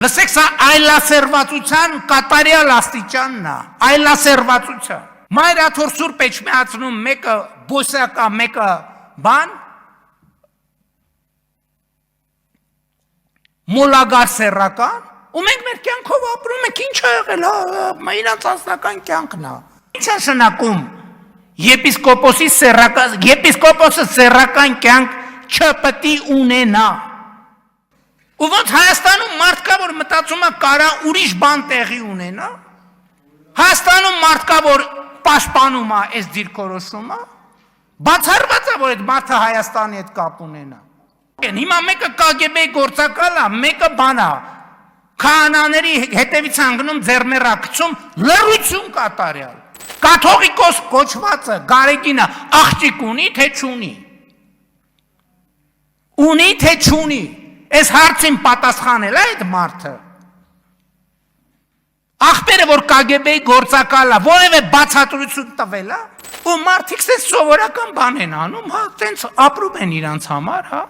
Լսեք, սա այլասերվածության կատարյալ աստիճանն է, այլասերվածության։ Մայրաթոր Սուրբ Էջմիածնում մեկը բոսակա, մեկը բան, մոլագար սեռական, ու մենք մեր կյանքով ապրում ենք, ինչ ա եղել, իրանց անձնական կյանքն է։ Ինչ է շնակում եպիսկոպոսը սեռական կյանք չպետք է ունենա։ Ու ոնց Հայաստանում մարդ կա, որ մտածում է կարա ուրիշ բան տեղի ունենա, Հայաստանում մարդ կա, որ պաշտպանում է այս դիրքորոշումը, բացառված է, որ այդ մարդը Հայաստանի հետ կապ ունենա։ Հիմա մեկը KGB-ի գործակալ է, մեկը բան է, քահանաների հետևից հանգնում ձեռներա գցում, լռություն կատարյալ։ Կաթողիկոս կոչվածը Գարեգինը աղջիկ ունի, թե չունի։ Ունի, թե չունի։ Այս հարցին պատասխանել է այդ մարդը։ Աղբերը, որ KGB-ի գործակալ է, որևէ բացատրություն տվել է, ու մարդիկ սովորական բան են անում, հա, տենց ապրում են իրանց համար, հա։